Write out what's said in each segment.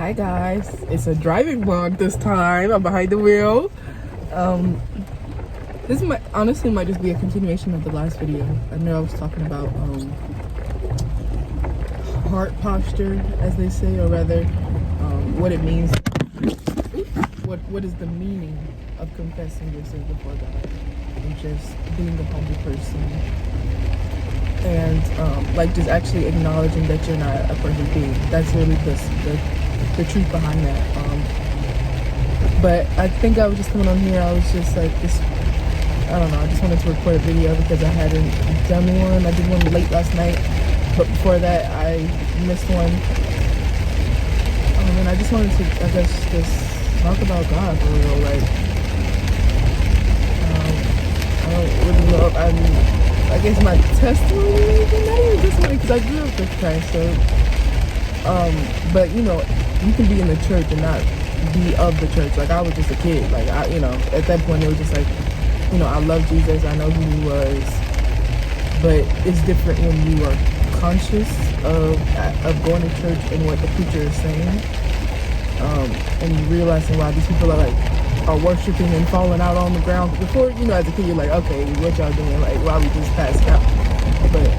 Hi guys, it's a driving vlog this time. I'm behind the wheel. This might just be a continuation of the last video. I know I was talking about heart posture, as they say, or rather what it means. What is the meaning of confessing your sins before God and just being a humble person, and like just actually acknowledging that you're not a perfect being. That's really the truth behind that. But I think I was just coming on here. I was just like this. I don't know. I just wanted to record a video because I hadn't done one. I did one late last night, but before that I missed one. And I just wanted to, I guess, just talk about God for real. Like, I don't really know if I guess my testimony, not even testimony, because I grew up with Christ. So, but you know, you can be in the church and not be of the church. Like, I was just a kid. Like, at that point it was just like, I love Jesus. I know who he was. But it's different when you are conscious of going to church and what the preacher is saying, and you realizing why these people are worshiping and falling out on the ground. Before, as a kid, you're like, okay, what y'all doing? Like, why we just passed out? But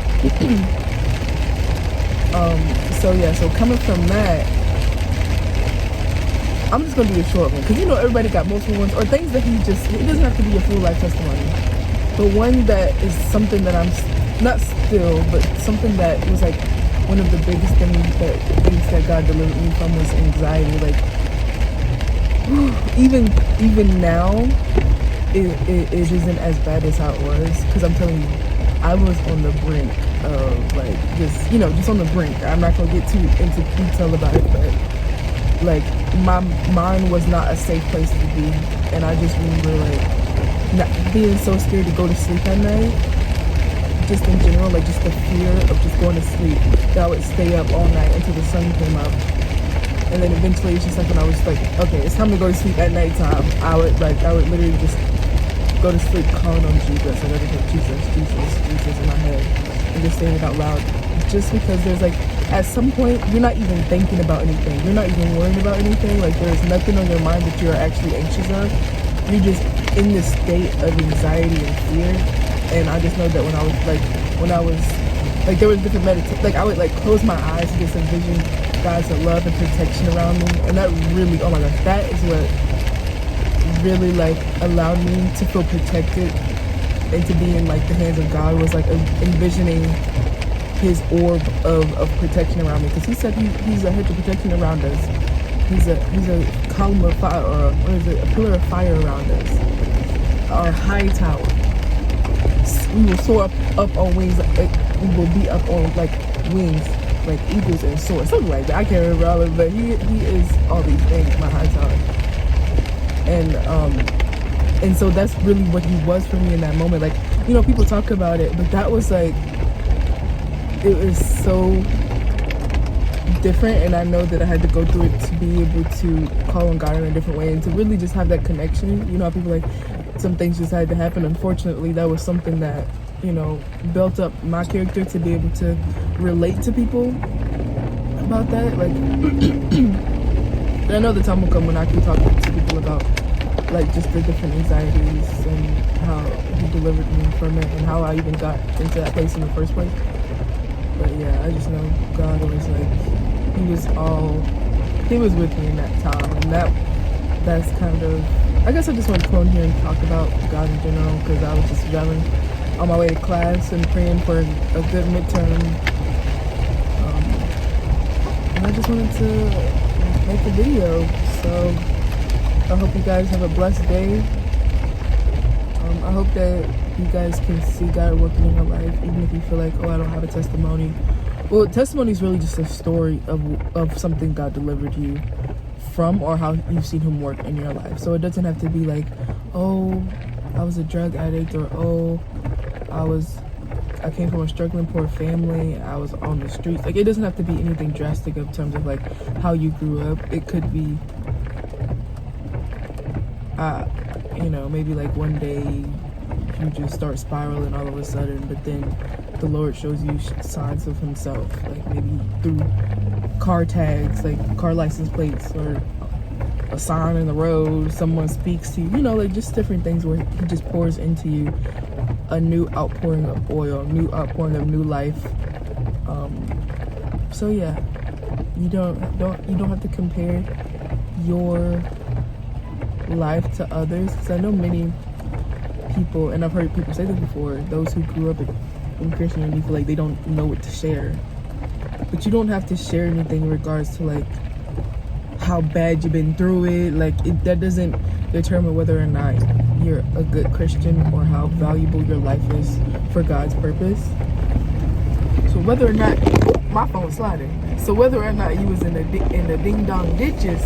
so coming from that, I'm just gonna do a short one because everybody got multiple ones or things that it doesn't have to be a full life testimony, but one that is something that I'm not still, but something that was like one of the biggest things that God delivered me from was anxiety. Like, even now, it isn't as bad as how it was, because I'm telling you, I was on the brink of just on the brink. I'm not gonna get too into detail about it, but like, my mind was not a safe place to be, and I just remember not being so scared to go to sleep at night. Just in general, like just the fear of just going to sleep, that I would stay up all night until the sun came up, and then eventually it's just like when I was like, okay, it's time to go to sleep at nighttime, I would literally just go to sleep calling on Jesus, and everything, Jesus in my head, and just saying it out loud, just because there's like, at some point you're not even thinking about anything, you're not even worrying about anything, like there's nothing on your mind that you're actually anxious of, you're just in this state of anxiety and fear. And I just know that when I was there was different meditations, like I would close my eyes and just envision God's love and protection around me, and that really, oh my gosh, that is what really allowed me to feel protected and to be in the hands of God, was envisioning his orb of protection around me, because he said he's a hedge of protection around us. He's a column of fire, or what is it, a pillar of fire around us, our high tower. We will soar up on wings, we will be up on wings like eagles and soar, something like that. I can't remember all of it, but he is all these things, my high tower. And so that's really what he was for me in that moment. People talk about it, but that was it was so different, and I know that I had to go through it to be able to call on God in a different way and to really just have that connection. How people some things just had to happen. Unfortunately, that was something that built up my character to be able to relate to people about that. I know the time will come when I can talk to people about just the different anxieties and how he delivered me from it and how I even got into that place in the first place. But yeah, I just know God was he was with me in that time, and that's kind of, I guess I just want to come on here and talk about God in general, because I was just driving on my way to class and praying for a good midterm, and I just wanted to make a video. So I hope you guys have a blessed day. I hope that you guys can see God working in your life, even if you feel like, oh, I don't have a testimony. Well, testimony is really just a story of something God delivered you from, or how you've seen him work in your life. So it doesn't have to be oh, I was a drug addict, or oh, I came from a struggling poor family, I was on the streets. It doesn't have to be anything drastic in terms of how you grew up. It could be maybe one day you just start spiraling all of a sudden, but then the Lord shows you signs of himself, maybe through car tags, like car license plates, or a sign in the road, someone speaks to you, you know, like just different things where he just pours into you a new outpouring of oil, new outpouring of new life. So yeah, you don't have to compare your life to others, because I know many people, and I've heard people say this before, those who grew up in Christianity feel like they don't know what to share. But you don't have to share anything in regards to like how bad you've been through it. Like that doesn't determine whether or not you're a good Christian or how valuable your life is for God's purpose. So whether or not, my phone's sliding. So whether or not you was in the ding dong ditches,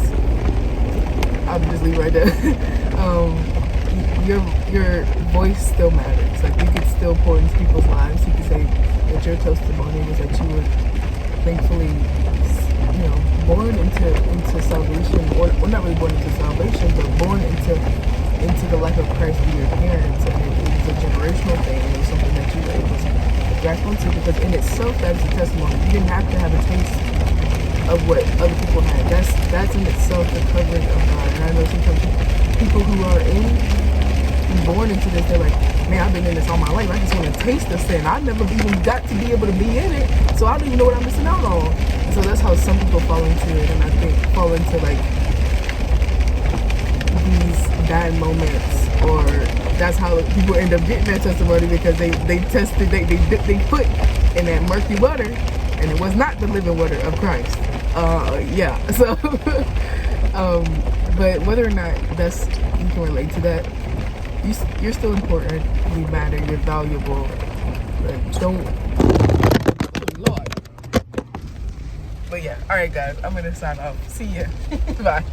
I'll just leave right there. Your voice still matters. Like you could still pour into people's lives. You could say that your testimony was that you were thankfully, you know, born into salvation, or not really born into salvation, but born into the life of Christ through your parents, and it was a generational thing. It was something that you were able to grasp onto, because in itself that is a testimony. You didn't have to have a taste of what other people had. That's in itself the covering of God. And I know sometimes people who are born into this, they're like, man, I've been in this all my life. I just want to taste the sin. I never even got to be able to be in it, so I don't even know what I'm missing out on. And so that's how some people fall into it, and I think fall into like these bad moments, or that's how people end up getting their testimony, because they tested, they put in that murky water, and it was not the living water of Christ. Yeah. So, but whether or not that's you can relate to that, you're still important. You matter. You're valuable. But don't. Lord. But yeah. All right, guys. I'm gonna sign off. See ya. Bye.